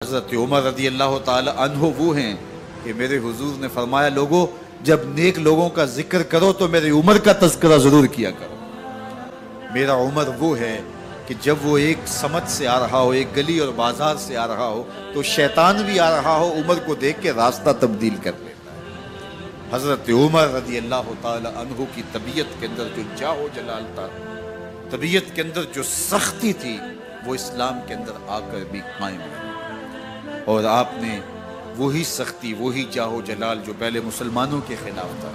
حضرت عمر رضی اللہ تعالی عنہ وہ ہیں کہ میرے حضور نے فرمایا لوگوں جب نیک لوگوں کا ذکر کرو تو میرے عمر کا تذکرہ ضرور کیا کرو۔ میرا عمر وہ ہے کہ جب وہ ایک سمت سے آ رہا ہو، ایک گلی اور بازار سے آ رہا ہو تو شیطان بھی آ رہا ہو، عمر کو دیکھ کے راستہ تبدیل کر لیتا ہے۔ حضرت عمر رضی اللہ تعالی عنہ کی طبیعت کے اندر جو جاہ و جلال تھا، طبیعت کے اندر جو سختی تھی، وہ اسلام کے اندر آ کر بھی قائم ہے۔ اور آپ نے وہی سختی، وہی جاہ و جلال جو پہلے مسلمانوں کے خلاف تھا،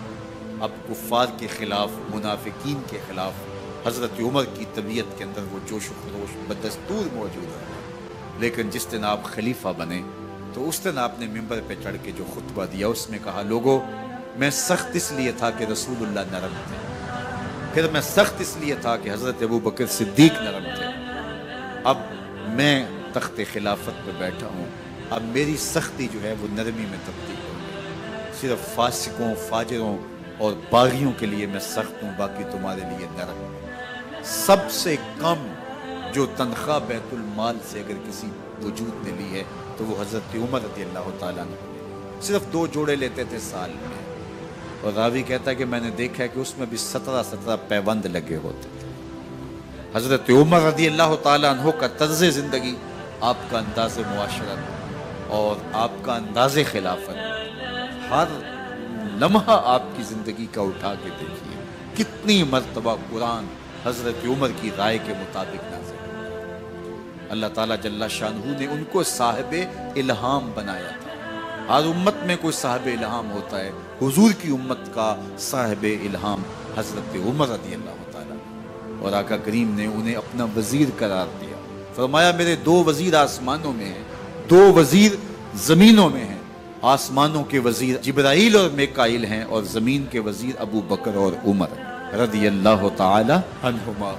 اب کفار کے خلاف، منافقین کے خلاف، حضرت عمر کی طبیعت کے اندر وہ جوش و خروش بدستور موجود ہے۔ لیکن جس دن آپ خلیفہ بنے تو اس دن آپ نے ممبر پہ چڑھ کے جو خطبہ دیا اس میں کہا لوگوں میں سخت اس لیے تھا کہ رسول اللہ نرم تھے، پھر میں سخت اس لیے تھا کہ حضرت ابوبکر صدیق نرم تھے، اب میں تخت خلافت پہ بیٹھا ہوں، اب میری سختی جو ہے وہ نرمی میں تبدیل ہو گئی، صرف فاسقوں، فاجروں اور باغیوں کے لیے میں سخت ہوں، باقی تمہارے لیے نرم ہوں۔ سب سے کم جو تنخواہ بیت المال سے اگر کسی وجود نے لی ہے تو وہ حضرت عمر رضی اللہ تعالیٰ نے صرف 2 جوڑے لیتے تھے سال میں، اور راوی کہتا ہے کہ میں نے دیکھا ہے کہ اس میں بھی 17 پیوند لگے ہوتے تھے۔ حضرت عمر رضی اللہ تعالیٰ عنہ کا طرز زندگی، آپ کا انداز معاشرت اور آپ کا انداز خلافت، ہر لمحہ آپ کی زندگی کا اٹھا کے دیکھیے کتنی مرتبہ قرآن حضرت عمر کی رائے کے مطابق نازل ہوا۔ اللہ تعالیٰ جل شانہ نے ان کو صاحب الہام بنایا تھا۔ ہر امت میں کوئی صاحب الہام ہوتا ہے، حضور کی امت کا صاحب الہام حضرت عمر رضی اللہ تعالیٰ، اور آقا کریم نے انہیں اپنا وزیر قرار دیا۔ فرمایا میرے 2 وزیر آسمانوں میں ہیں، 2 وزیر زمینوں میں ہیں۔ آسمانوں کے وزیر جبرائیل اور میکائیل ہیں، اور زمین کے وزیر ابو بکر اور عمر رضی اللہ تعالی عنہما۔